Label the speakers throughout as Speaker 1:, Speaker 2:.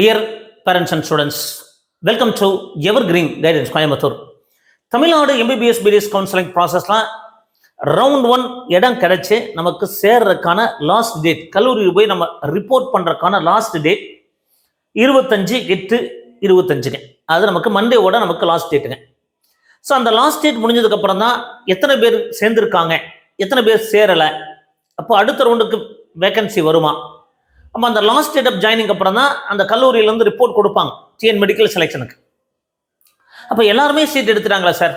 Speaker 1: Dear parents and students, welcome to Evergreen Guidance Coimbatore. Tamil Nadu MBBS BDS counselling ப்ராசஸ்லாம் round 1 இடம் கிடைச்சி நமக்கு சேர்றதுக்கான last date, கல்லூரியில் போய் நம்ம ரிப்போர்ட் பண்ணுறதுக்கான லாஸ்ட் டேட் 25/8/25ங்க. அது நமக்கு மண்டேவோட நமக்கு லாஸ்ட் டேட்டுங்க. ஸோ அந்த லாஸ்ட் டேட் முடிஞ்சதுக்கப்புறம் தான் எத்தனை பேர் சேர்ந்துருக்காங்க, எத்தனை பேர் சேரலை, அப்போ அடுத்த ரவுண்டுக்கு வேகன்சி வருமா, அப்போ அந்த லாஸ்ட் டேட் ஆஃப் ஜாயினிங் அப்புறம் தான் அந்த கல்லூரியிலேருந்து ரிப்போர்ட் கொடுப்பாங்க டிஎன் மெடிக்கல் செலெக்ஷனுக்கு. அப்போ எல்லாருமே சீட் எடுத்துட்டாங்களா sir?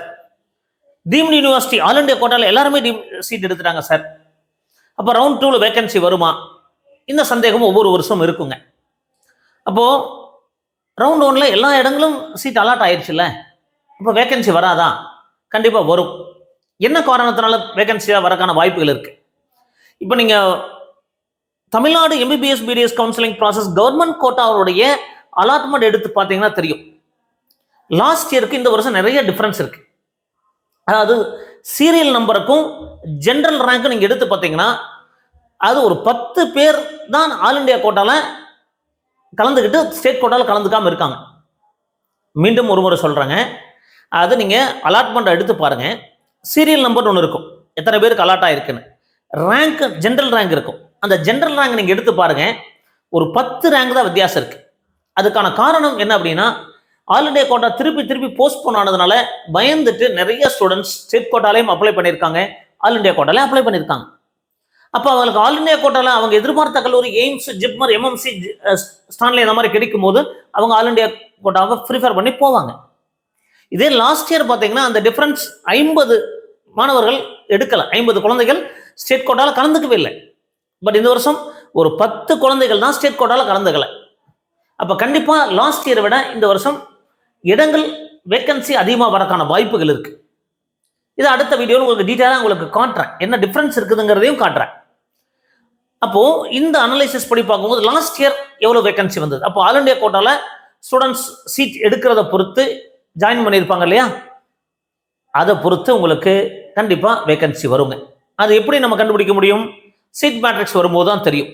Speaker 1: Deemed university all India கோட்டாவில் எல்லாருமே சீட் எடுத்துட்டாங்க சார், அப்போ ரவுண்ட் 2ல் வேகன்சி வருமா? இந்த சந்தேகம் ஒவ்வொரு வருஷமும் இருக்குங்க. அப்போது ரவுண்ட் 1ல் எல்லா இடங்களும் சீட் அலாட் ஆயிடுச்சுல்ல, அப்போ வேகன்சி வராதா? கண்டிப்பாக வரும். என்ன காரணத்தினால வேகன்சியாக வரக்கான வாய்ப்புகள் இருக்குது? இப்போ நீங்கள் Tamil Nadu MBBS BDS counselling process government கோட்டாவுடைய allotment எடுத்து பார்த்தீங்கன்னா தெரியும், லாஸ்ட் இயருக்கு இந்த வருஷம் நிறைய டிஃப்ரென்ஸ் இருக்கு. அதாவது சீரியல் நம்பருக்கும் ஜென்ரல் ரேங்க்கும் நீங்கள் எடுத்து பார்த்தீங்கன்னா அது ஒரு 10 பேர் தான் ஆல் இண்டியா கோட்டாவில் கலந்துக்கிட்டு ஸ்டேட் கோட்டாவில் கலந்துக்காமல் இருக்காங்க. மீண்டும் ஒரு முறை சொல்கிறேங்க, அது நீங்கள் அலாட்மெண்ட் எடுத்து பாருங்கள். சீரியல் நம்பர்னு ஒன்று இருக்கும், எத்தனை பேருக்கு அலாட் ஆகிருக்குன்னு. ரேங்க் ஜென்ரல் ரேங்க் இருக்கும், அந்த ஜென்ரல் ரேங்க் நீங்கள் எடுத்து பாருங்கள், ஒரு 10 ரேங்க் தான் வித்தியாசம் இருக்குது. அதுக்கான காரணம் என்ன அப்படின்னா, ஆல் இண்டியா கோட்டா திருப்பி போஸ்ட்போன் ஆனதுனால பயந்துட்டு நிறைய ஸ்டூடெண்ட்ஸ் ஸ்டேட் கோட்டாலையும் அப்ளை பண்ணியிருக்காங்க, ஆல் இண்டியா கோட்டாலையும் அப்ளை பண்ணியிருக்காங்க. அப்போ அவங்களுக்கு ஆல் இண்டியா கோட்டாவில் அவங்க எதிர்பார்த்த கல்லூரி எய்ம்ஸ், ஜிப்மர், MMC, ஸ்டான்லி இந்த மாதிரி கிடைக்கும் போது அவங்க ஆல் இண்டியா கோட்டாவை ப்ரிஃபர் பண்ணி போவாங்க. இதே லாஸ்ட் இயர் பார்த்தீங்கன்னா அந்த டிஃப்ரென்ஸ் 50 மாணவர்கள் எடுக்கலை, 50 குழந்தைகள் ஸ்டேட் கோட்டாவில் கலந்துக்கவே இல்லை. பட் இந்த வருஷம் ஒரு 10 குழந்தைகள் தான் ஸ்டேட் கோட்டாவில் கலந்துக்கலை. அப்போ கண்டிப்பாக லாஸ்ட் இயரை விட இந்த வருஷம் இடங்கள் வேக்கன்சி அதிகமாக வரக்கான வாய்ப்புகள் இருக்கு. இது அடுத்த வீடியோவில் உங்களுக்கு டீட்டெயிலாக உங்களுக்கு காட்டுறேன், என்ன டிஃப்ரென்ஸ் இருக்குதுங்கிறதையும் காட்டுறேன். அப்போ இந்த அனலைசிஸ் படி பார்க்கும்போது லாஸ்ட் இயர் எவ்வளோ வேக்கன்சி வந்தது, அப்போ ஆல் இண்டியா கோட்டாவில் ஸ்டூடெண்ட்ஸ் சீட் எடுக்கிறத பொறுத்து ஜாயின் பண்ணியிருப்பாங்க இல்லையா, அதை பொறுத்து உங்களுக்கு கண்டிப்பாக வேக்கன்சி வருங்க. அது எப்படி நம்ம கண்டுபிடிக்க முடியும்? சீட் மேட்ரிக்ஸ் வரும்போது தான் தெரியும்.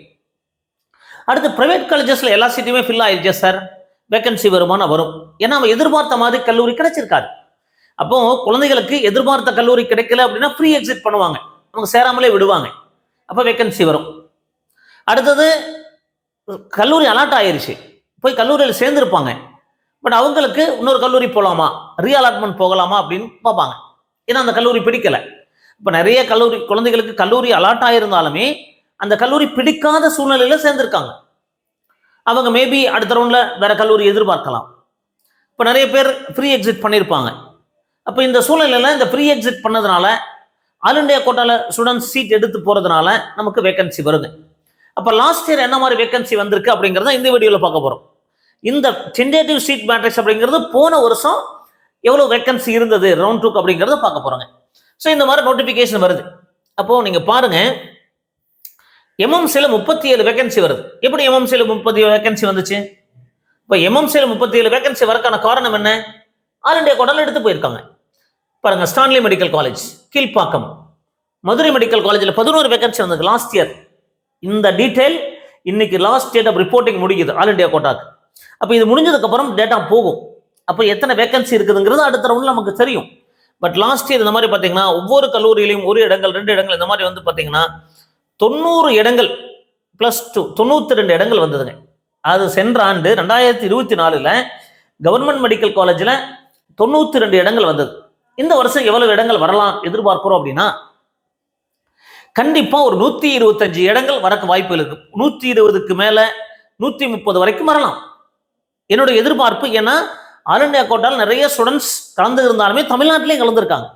Speaker 1: அடுத்து பிரைவேட் காலேஜஸில் எல்லா சீட்டுமே ஃபில் ஆயிடுச்சு சார், வேகன்சி வருமானம் வரும். ஏன்னா நம்ம எதிர்பார்த்த மாதிரி கல்லூரி கிடைச்சிருக்காது. அப்போ குழந்தைகளுக்கு எதிர்பார்த்த கல்லூரி கிடைக்கல அப்படின்னா ஃப்ரீ எக்ஸிட் பண்ணுவாங்க, அவங்க சேராமலே விடுவாங்க, அப்போ வேகன்சி வரும். அடுத்தது கல்லூரி அலாட் ஆயிருச்சு, போய் கல்லூரியில் சேர்ந்துருப்பாங்க, பட் அவங்களுக்கு இன்னொரு கல்லூரி போகலாமா, ரீஅலாட்மெண்ட் போகலாமா அப்படின்னு பார்ப்பாங்க, ஏன்னா அந்த கல்லூரி பிடிக்கலை. இப்போ நிறைய கல்லூரி குழந்தைகளுக்கு கல்லூரி அலாட் ஆயிருந்தாலுமே அந்த கல்லூரி பிடிக்காத சூழ்நிலையில் சேர்ந்துருக்காங்க, அவங்க மேபி அடுத்த ரவுண்டில் வேற கல்லூரி எதிர்பார்க்கலாம். இப்போ நிறைய பேர் ஃப்ரீ எக்ஸிட் பண்ணியிருப்பாங்க. அப்போ இந்த சூழ்நிலையில் இந்த ஃப்ரீ எக்ஸிட் பண்ணதுனால ஆல் இண்டியா கோட்டாவில் ஸ்டூடெண்ட்ஸ் சீட் எடுத்து போகிறதுனால நமக்கு வேகன்சி வருது. அப்போ லாஸ்ட் இயர் என்ன மாதிரி வேகன்சி வந்திருக்கு அப்படிங்கிறத இந்த வீடியோவில் பார்க்க போகிறோம். இந்த டென்டேட்டிவ் சீட் மேட்ரிக்ஸ் அப்படிங்கிறது போன வருஷம் எவ்வளோ வேகன்சி இருந்தது ரவுண்ட் 2 அப்படிங்கிறத பார்க்க போகிறோங்க. ஸோ இந்த மாதிரி நோட்டிஃபிகேஷன் வருது. அப்போது நீங்கள் பாருங்கள், MMCல 37 வேகன்சி வருது. எப்படி MMCல 37 வேகன்சி வந்துச்சு? இப்போ MMCல 37 வேகன்சி வரக்கான காரணம் என்ன? ஆல் இண்டியா கோட்டாவில் எடுத்து போயிருக்காங்க. பாருங்க, Stanley medical college Kilpauk, Madurai medical காலேஜில் 11 வேகன்சி வந்தது லாஸ்ட் இயர். இந்த டீட்டெயில் இன்னைக்கு லாஸ்ட் டேட் ஆஃப் ரிப்போர்ட்டிங் முடிக்குது ஆல் இண்டியா கோட்டாக்கு. அப்போ இது முடிஞ்சதுக்கப்புறம் டேட்டா போகும், அப்போ எத்தனை வேகன்சி இருக்குதுங்கிறது அடுத்த ரவுண்டில் நமக்கு தெரியும். பட் லாஸ்ட் இயர் இந்த மாதிரி பார்த்தீங்கன்னா ஒவ்வொரு கல்லூரியிலையும் 1 இடங்கள் 2 இடங்கள் இந்த மாதிரி வந்து பார்த்தீங்கன்னா 90 இடங்கள் +2 92 இடங்கள் வந்ததுங்க. அது சென்ற ஆண்டு 2024 கவர்மெண்ட் மெடிக்கல் காலேஜில் 92 இடங்கள் வந்தது. இந்த வருஷம் எவ்வளவு இடங்கள் வரலாம் எதிர்பார்க்கிறோம் அப்படின்னா கண்டிப்பாக ஒரு 125 இடங்கள் வரக்கு வாய்ப்புகள் இருக்கு. 120க்கு மேலே 130 வரைக்கும் வரலாம் என்னுடைய எதிர்பார்ப்பு. ஏன்னா ஆல் இண்டியா கோட்டாவில் நிறைய ஸ்டூடெண்ட்ஸ் கலந்து இருந்தாலுமே தமிழ்நாட்டிலேயே கலந்துருக்காங்க.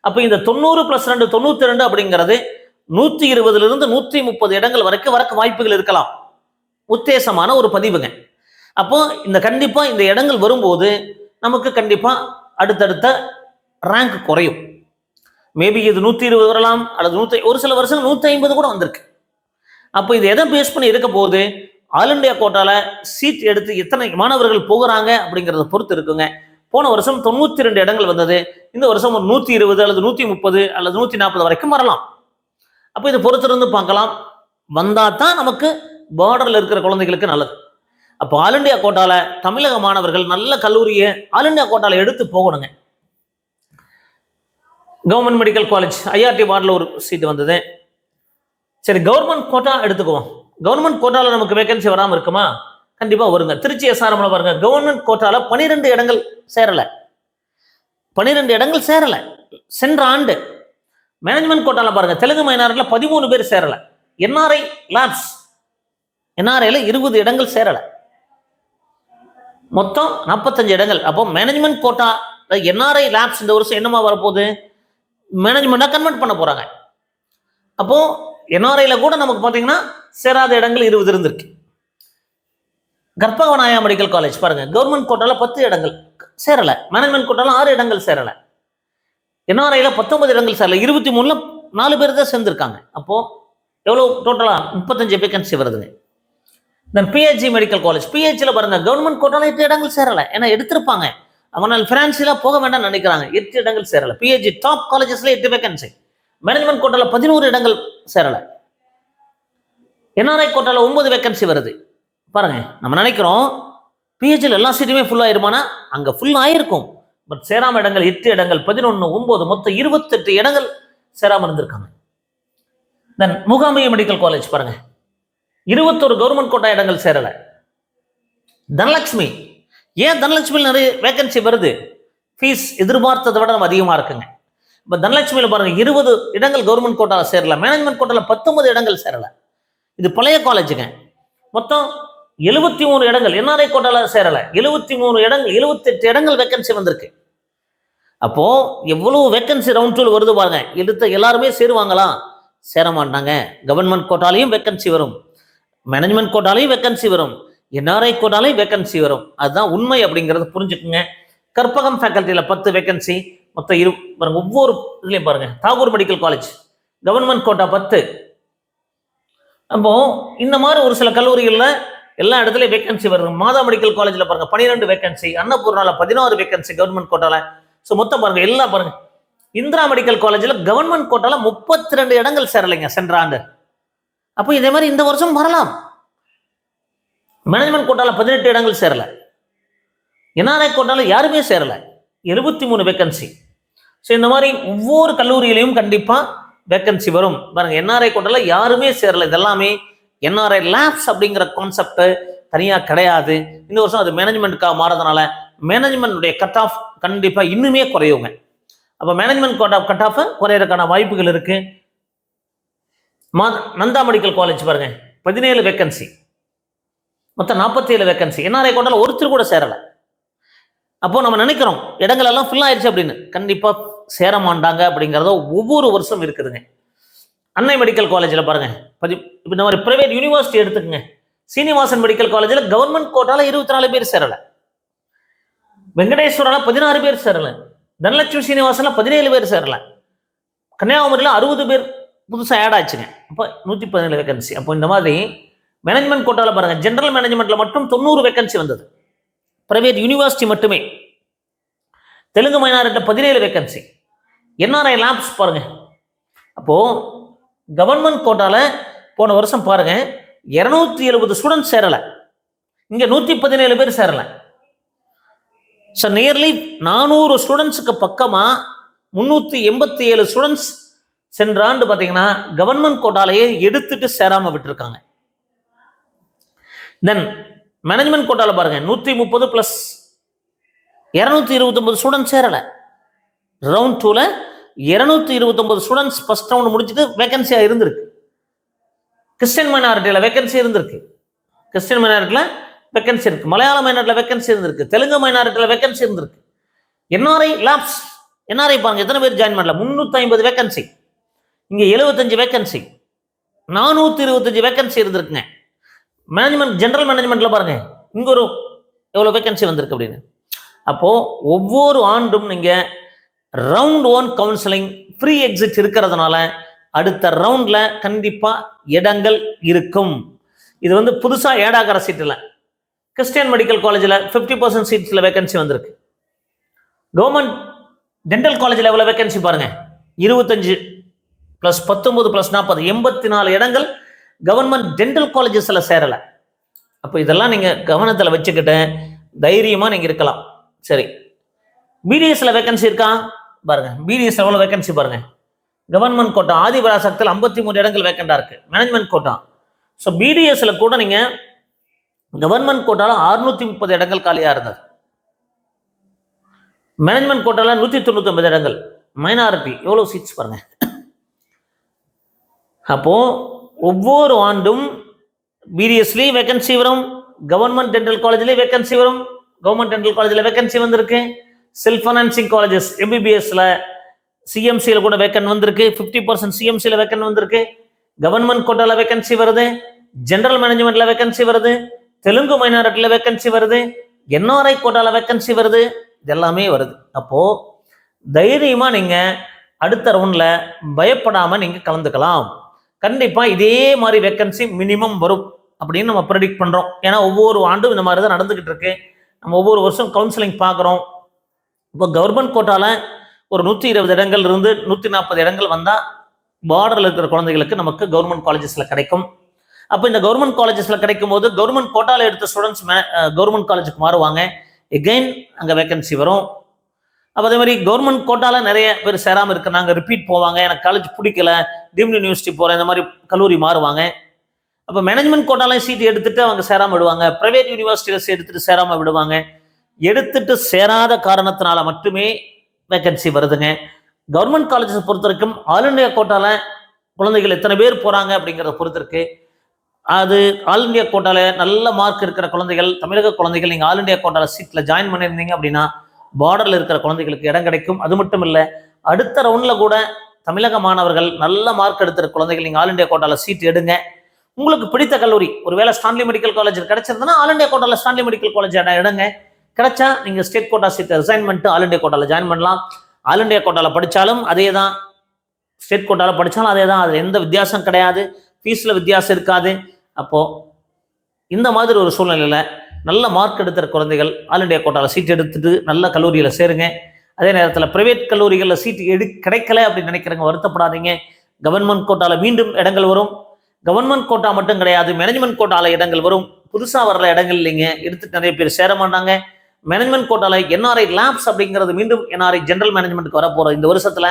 Speaker 1: அப்போ இந்த 90 + 2 92 அப்படிங்கிறது 120லிருந்து 130 இடங்கள் வரைக்கும் வரக்கு வாய்ப்புகள் இருக்கலாம். உத்தேசமான ஒரு பதிவுங்க. அப்போ இந்த கண்டிப்பா இந்த இடங்கள் வரும்போது நமக்கு கண்டிப்பா அடுத்தடுத்த ரேங்க் குறையும். மேபி இது 120 வரலாம், அல்லது ஒரு சில வருஷம் 150 கூட வந்திருக்கு. அப்போ இது எதை பேஸ் பண்ணி இருக்க போகுது? ஆல் இண்டியா கோட்டால சீட் எடுத்து எத்தனை மாணவர்கள் போகிறாங்க அப்படிங்கிறத பொறுத்து இருக்குங்க. போன வருஷம் 92 இடங்கள் வந்தது, இந்த வருஷம் ஒரு 120 அல்லது 130 அல்லது 140 வரைக்கும் வரலாம். அப்போ இதை பொறுத்திருந்து பார்க்கலாம். வந்தா தான் நமக்கு பார்டர்ல இருக்கிற குழந்தைகளுக்கு நல்லது. அப்போ ஆல் இண்டியா கோட்டால தமிழக மாணவர்கள் நல்ல கல்லூரியை ஆல் இண்டியா கோட்டால எடுத்து போகணுங்க. கவர்மெண்ட் மெடிக்கல் காலேஜ் ஐஆர்டி வார்டில் ஒரு சீட் வந்தது. சரி, கவர்மெண்ட் கோட்டா எடுத்துக்குவோம். கவர்மெண்ட் கோட்டால நமக்கு வேகன்சி வராமல் இருக்குமா? கண்டிப்பா வருங்க. திருச்சி எஸ்ஆர்எம்ல பாருங்க, கவர்மெண்ட் கோட்டால 12 இடங்கள் சேரல. 12 இடங்கள் சேரல சென்ற ஆண்டு. மேனேஜ்மெண்ட் கோட்டால பாருங்க, தெலுங்கு மைனாரிட்டில 13 பேர் சேரல. என்ஆர்ஐ லேப்ஸ், என்ஆர்ஐல 20 இடங்கள் சேரல, மொத்தம் 45 இடங்கள். அப்போ மேனேஜ்மெண்ட் கோட்டா என்ஆர்ஐ லேப்ஸ் இந்த வருஷம் என்னமா வரப்போகுது? மேனேஜ்மெண்டா கன்வெர்ட் பண்ண போறாங்க. அப்போ என்ஆர்ஐல கூட நமக்கு பார்த்தீங்கன்னா சேராத இடங்கள் 20 இருந்திருக்கு. கற்பகவநாயா மெடிக்கல் காலேஜ் பாருங்க, கவர்மெண்ட் கோட்டால 10 இடங்கள் சேரல, மேனேஜ்மெண்ட் கோட்டால 6 இடங்கள் சேரல, என்ஆர்ஐல 19 இடங்கள் சேரல, 23ல 4 பேர் தான் சேர்ந்திருக்காங்க. அப்போ எவ்வளவு டோட்டலா 35 வேகன்சி வருதுங்க. தென் பிஹெச்சி மெடிக்கல் காலேஜ், பிஹெச்சில பாருங்க, கவர்மெண்ட் கோட்டால 8 இடங்கள் சேரல. ஏன்னா எடுத்திருப்பாங்க, அவனால் பினான்சியலா போக வேண்டாம் நினைக்கிறாங்க. 8 இடங்கள் சேரல. பிஹெச்சி டாப் காலேஜஸ்ல 8 வேகன்சி. மேனேஜ்மெண்ட் கோட்டால 11 இடங்கள் சேரல. என்ஆர்ஐ கோட்டால 9 வேகன்சி வருது. பாருங்க, நம்ம நினைக்கிறோம் பிஹெச்சில் எல்லா சீட்டுமே ஃபுல் ஆயிருமானா, அங்க ஃபுல் ஆயிருக்கும். பட் சேராம இடங்கள் 8 இடங்கள், 11, 9, மொத்தம் 28 இடங்கள் சேராம இருந்திருக்காங்க. தென் மூகாம்பிகை மெடிக்கல் காலேஜ் பாருங்க, 21 கவர்மெண்ட் கோட்டா இடங்கள் சேரல. தனலட்சுமி, ஏன் தனலட்சுமியில் நிறைய வேகன்சி வருது? ஃபீஸ் எதிர்பார்த்ததை விட நம்ம அதிகமா இருக்குங்க. இப்போ தனலட்சுமியில பாருங்க, 20 இடங்கள் கவர்மெண்ட் கோட்டால சேரல, மேனேஜ்மெண்ட் கோட்டால 19 இடங்கள் சேரல. இது பழைய காலேஜுங்க. மொத்தம் 73 இடங்கள் என்ஆர்ஐ கோட்டால சேரல, 73 இடங்கள், 78 இடங்கள் வேகன்சி வந்திருக்கு. அப்போ எவ்வளவு வேகன்சி ரவுண்ட் 2 வருது பாருங்க. எடுத்த எல்லாருமே சேருவாங்களா? சேர மாட்டாங்க. கவர்மெண்ட் கோட்டாலையும் வேகன்சி வரும், மேனேஜ்மெண்ட் கோட்டாலையும் வேகன்சி வரும், என்ஆர்ஐ கோட்டாலையும் வேகன்சி வரும். அதுதான் உண்மை அப்படிங்கிறத புரிஞ்சுக்குங்க. கற்பகம் ஃபேக்கல்ட்டியில் 10 வேகன்சி, மொத்தம் பாருங்க. ஒவ்வொரு இதுலையும் பாருங்க, Tagore medical college government quota 10. அப்போ இந்த மாதிரி ஒரு சில கல்லூரிகளில் எல்லா இடத்துலையும் வேகன்சி வருது. மாதா மெடிக்கல் காலேஜில் பாருங்க 12 வேகன்சி, அன்னபூர்ணால 16 வேகன்சி கவர்மெண்ட் கோட்டால. ஸோ மொத்தம் பாருங்க, எல்லாம் பாருங்க. இந்திரா மெடிக்கல் காலேஜில் கவர்மெண்ட் கோட்டால 32 இடங்கள் சேரலைங்க சென்ற ஆண்டு. அப்போ இதே மாதிரி இந்த வருஷம் வரலாம். மேனேஜ்மெண்ட் கோட்டால 18 இடங்கள் சேரல, என்ஆர்ஐ கோட்டால யாருமே சேரல, 73 வேகன்சி. ஸோ இந்த மாதிரி ஒவ்வொரு கல்லூரியிலையும் கண்டிப்பா வேகன்சி வரும் பாருங்க. என்ஆர்ஐ கோட்டால யாருமே சேரல. இதெல்லாமே என்ஆர்ஐ லேப்ஸ் அப்படிங்கிற கான்செப்ட் தனியா கிடையாது. இந்த வருஷம் அது மேனேஜ்மெண்ட்டுக்காக மாறதுனால மேனேஜ்மெண்ட்டுடைய கட் ஆஃப் கண்டிப்பா இன்னுமே குறையுங்க. அப்போ மேனேஜ்மெண்ட் கட் ஆஃப் குறையறதுக்கான வாய்ப்புகள் இருக்கு. நந்தா மெடிக்கல் காலேஜ் பாருங்க, 17 வேகன்சி, மொத்தம் 47 வேகன்சி. என்ஆர்ஐ கோட்டால ஒருத்தர் கூட சேரல. அப்போ நம்ம நினைக்கிறோம் இடங்கள் எல்லாம் ஃபுல் ஆயிடுச்சு அப்படின்னு. கண்டிப்பா சேர மாட்டாங்க அப்படிங்கிறத ஒவ்வொரு வருஷம் இருக்குதுங்க. அன்னை மெடிக்கல் காலேஜில் பாருங்க, இந்த மாதிரி பிரைவேட் யூனிவர்சிட்டி எடுத்துக்கங்க. சீனிவாசன் மெடிக்கல் காலேஜில் கவர்மெண்ட் கோட்டால 24 பேர் சேரல, வெங்கடேஸ்வரால 16 பேர் சேரல, தனலட்சுமி சீனிவாசன்ல 17 பேர் சேரல, கன்னியாகுமரியில் 60 பேர் புதுசாக ஆட் ஆச்சுங்க. அப்போ 117 வேகன்சி. அப்போ இந்த மாதிரி மேனேஜ்மெண்ட் கோட்டால பாருங்க, ஜெனரல் மேனேஜ்மெண்ட்ல மட்டும் 90 வேகன்சி வந்தது, பிரைவேட் யூனிவர்சிட்டி மட்டுமே. தெலுங்கு மைனாரிட்டியில் 17 வேகன்சி. என்ஆர்ஐ லேப்ஸ் பாருங்க. அப்போ கவர்மெண்ட் கோட்டால போன வருஷம் பாருங்க 270 ஸ்டூடெண்ட்ஸ் சேரல, இங்க 117 பேர் சேரல. ஸோ நியர்லி 400 ஸ்டூடெண்ட்ஸுக்கு பக்கமா 387 ஸ்டூடெண்ட்ஸ் சென்ற ஆண்டு பார்த்தீங்கன்னா கவர்மெண்ட் கோட்டாலேயே எடுத்துட்டு சேராம விட்டுருக்காங்க. தென் மேனேஜ்மெண்ட் கோட்டால பாருங்க, 130 பிளஸ் 229 ஸ்டூடெண்ட்ஸ் சேரல. ரவுண்ட் 2ல 229 ஸ்டூடெண்ட்ஸ் ஃபர்ஸ்ட் ரவுண்ட் முடிச்சுட்டு வேகன்சியா இருந்திருக்கு. கிறிஸ்டியன் மைனாரிட்டியில் வேகன்சி இருந்திருக்கு, கிறிஸ்டியன் மைனாரிட்டியில் வேகன்சி இருக்கு, மலையாள மைனாரிட்டியில் வேகன்சி இருந்திருக்கு, தெலுங்கு மைனாரிட்டியில் வேகன்சி இருந்திருக்கு. என்ஆர்ஐ லேப்ஸ், என்ஆர்ஐ பாருங்க எத்தனை பேர் ஜாயின் பண்ணல, 350 வேகன்சி, இங்க 75 வேகன்சி, 425 வேகன்சி இருந்திருக்குங்க. மேனேஜ்மெண்ட் ஜெனரல் மேனேஜ்மெண்ட்ல பாருங்க இங்க ஒரு எவ்வளவு வேகன்சி வந்திருக்கு அப்படின்னு. அப்போ ஒவ்வொரு ஆண்டும் நீங்க ரவுண்ட் 1 கவுன்சிலிங் ஃப்ரீ எக்ஸிட் இருக்கிறதுனால அடுத்த ரவுண்ட்ல கண்டிப்பா இடங்கள் இருக்கும். இது வந்து புதுசா ஏட் ஆகிற சீட் இல்லை. கிறிஸ்டியன் மெடிக்கல் காலேஜில் 50% சீட்ஸ்ல வேகன்சி வந்திருக்கு. கவர்மெண்ட் டென்டல் காலேஜில் எவ்வளவு வேகன்சி பாருங்க, 25 + 19 + 40 84 இடங்கள் கவர்மெண்ட் டென்டல் காலேஜஸ்ல சேரல. அப்போ இதெல்லாம் நீங்கள் கவனத்தில் வச்சுக்கிட்டு தைரியமாக நீங்கள் இருக்கலாம். சரி, பிடிஎஸ்ல வேகன்சி இருக்கா பாருங்க. பிடிஎஸ் எவ்வளோ வேகன்சி பாருங்க. கவர்மெண்ட் கோட்டா ஆதிபராசக்தியில் 53 இடங்கள் வேக்கண்டா இருக்கு, மேனேஜ்மெண்ட் கோட்டா. ஸோ பிடிஎஸ்ல கூட நீங்க கவர்மெண்ட் கோட்டால 630 இடங்கள் காலியா இருந்தது, மேனேஜ்மெண்ட் கோட்டால 199 இடங்கள், மைனாரிட்டி எவ்வளவு சீட்ஸ் பாருங்க. அப்போ ஒவ்வொரு ஆண்டும் பிடிஎஸ்லேயும் வேகன்சி வரும், கவர்மெண்ட் டென்டல் காலேஜ்லேயும் வேகன்சி வரும். கவர்மெண்ட் டென்டல் காலேஜில் வேகன்சி வந்திருக்கு, செல்ஃப் ஃபைனான்சிங் காலேஜஸ் எம்பிபிஎஸ்ல சிஎம்சியில் கூட வேக்கன் வந்திருக்கு, 50% சிஎம்சியில் வேக்கன் வந்திருக்கு. கவர்மெண்ட் கோட்டால வேகன்சி வருது, ஜெனரல் மேனேஜ்மெண்ட்ல வேகன்சி வருது, தெலுங்கு மைனாரிட்டியில வேகன்சி வருது, என்ஆர்ஐ கோட்டால வேகன்சி வருது, இதெல்லாமே வருது. அப்போ தைரியமா நீங்க அடுத்த ரவுண்ட்ல பயப்படாம நீங்க கலந்துக்கலாம். கண்டிப்பா இதே மாதிரி வேகன்சி மினிமம் வரும் அப்படின்னு நம்ம ப்ரெடிக்ட் பண்றோம். ஏன்னா ஒவ்வொரு ஆண்டும் இந்த மாதிரி தான் நடந்துகிட்டு இருக்கு. நம்ம ஒவ்வொரு வருஷம் கவுன்சிலிங் பார்க்குறோம். இப்போ கவர்மெண்ட் கோட்டால ஒரு 120 இடங்கள் இருந்து 140 இடங்கள் வந்தால் பார்டரில் இருக்கிற குழந்தைகளுக்கு நமக்கு கவர்மெண்ட் காலேஜஸில் கிடைக்கும். அப்போ இந்த கவர்மெண்ட் காலேஜஸில் கிடைக்கும் போது கவர்மெண்ட் கோட்டாவில் எடுத்த ஸ்டூடெண்ட்ஸ் கவர்மெண்ட் காலேஜுக்கு மாறுவாங்க, எகெயின் அங்கே வேகன்சி வரும். அப்போ அதே மாதிரி கவர்மெண்ட் கோட்டாவில் நிறைய பேர் சேராமல் இருக்கிறாங்க, ரிப்பீட் போவாங்க, எனக்கு காலேஜ் பிடிக்கல, டீம்டு யூனிவர்சிட்டி போகிறேன், இந்த மாதிரி கல்லூரி மாறுவாங்க. அப்போ மேனேஜ்மெண்ட் கோட்டாலையும் சீட் எடுத்துட்டு அவங்க சேராமல் விடுவாங்க, ப்ரைவேட் யூனிவர்சிட்டியில் எடுத்துட்டு சேராமல் விடுவாங்க. எடுத்துட்டு சேராத காரணத்தினால மட்டுமே வேகன்சி வருதுங்க. கவர்மெண்ட் காலேஜஸ் பொறுத்த வரைக்கும் ஆல் இண்டியா கோட்டால குழந்தைகள் எத்தனை பேர் போறாங்க அப்படிங்கிறத பொறுத்து இருக்கு. அது ஆல் இண்டியா கோட்டால நல்ல மார்க் இருக்கிற குழந்தைகள், தமிழக குழந்தைகள் நீங்க ஆல் இண்டியா கோட்டால சீட்ல ஜாயின் பண்ணியிருந்தீங்க அப்படின்னா பார்டர்ல இருக்கிற குழந்தைகளுக்கு இடம் கிடைக்கும். அது மட்டும் இல்லை, அடுத்த ரவுண்ட்ல கூட தமிழக மாணவர்கள் நல்ல மார்க் எடுத்துற குழந்தைகள் நீங்க ஆல் இண்டியா கோட்டால சீட் எடுங்க. உங்களுக்கு பிடித்த கல்லூரி ஒருவேளை ஸ்டான்லி மெடிக்கல் காலேஜ் கிடைச்சிருந்தா ஆல் இண்டியா கோட்டால ஸ்டான்லி மெடிக்கல் காலேஜ் எடுங்க. கிடைச்சா நீங்க ஸ்டேட் கோட்டா சீட் ரிசைன் பண்ணிட்டு ஆல் இண்டியா கோட்டால ஜாயின் பண்ணலாம். ஆல் இண்டியா கோட்டால படிச்சாலும் அதே தான், ஸ்டேட் கோட்டால படிச்சாலும் அதே தான், அதுல எந்த வித்தியாசம் கிடையாது, ஃபீஸ்ல வித்தியாசம் இருக்காது. அப்போ இந்த மாதிரி ஒரு சூழ்நிலையில நல்ல மார்க் எடுத்துற குழந்தைகள் ஆல் இண்டியா கோட்டால சீட் எடுத்துட்டு நல்ல கல்லூரியில சேருங்க. அதே நேரத்தில் பிரைவேட் கல்லூரிகளில் சீட் கிடைக்கல அப்படின்னு நினைக்கிறவங்க வருத்தப்படாதீங்க. கவர்மெண்ட் கோட்டால மீண்டும் இடங்கள் வரும். கவர்மெண்ட் கோட்டா மட்டும் கிடையாது, மேனேஜ்மெண்ட் கோட்டால இடங்கள் வரும். புதுசாக வர்ற இடங்கள் இல்லைங்க, எடுத்துட்டு நிறைய பேர் சேர மாட்டாங்க. மேனேஜ்மெண்ட் கோட்டால என்ஆர்ஐ லேப்ஸ் அப்படிங்கிறது மீண்டும் என்ஆர்ஐ ஜெனரல் மேனேஜ்மெண்ட்டுக்கு வர போகிற இந்த வருஷத்துல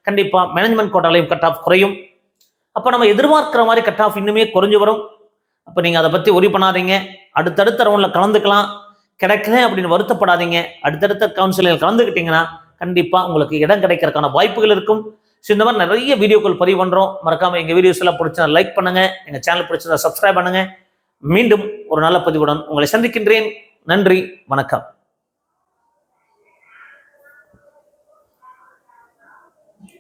Speaker 1: கண்டிப்பா மேனேஜ்மெண்ட் கோட்டாலையும் கட் ஆஃப் குறையும். அப்போ நம்ம எதிர்பார்க்கிற மாதிரி கட் ஆஃப் இன்னுமே குறைஞ்சு வரும். அப்போ நீங்க அதை பத்தி ஒரி பண்ணாதீங்க. அடுத்தடுத்த ரவுண்ட்ல கலந்துக்கலாம். கிடைக்கல அப்படின்னு வருத்தப்படாதீங்க. அடுத்தடுத்த கவுன்சிலில் கலந்துக்கிட்டீங்கன்னா கண்டிப்பா உங்களுக்கு இடம் கிடைக்கிறதுக்கான வாய்ப்புகள் இருக்கும். ஸோ இந்த மாதிரி நிறைய வீடியோக்கள் பதிவு பண்றோம். மறக்காம எங்க வீடியோஸ் எல்லாம் பிடிச்சா லைக் பண்ணுங்க, எங்க சேனல் பிடிச்சதா சப்ஸ்கிரைப் பண்ணுங்க. மீண்டும் ஒரு நல்ல பதிவுடன் உங்களை சந்திக்கின்றேன். நன்றி, வணக்கம்.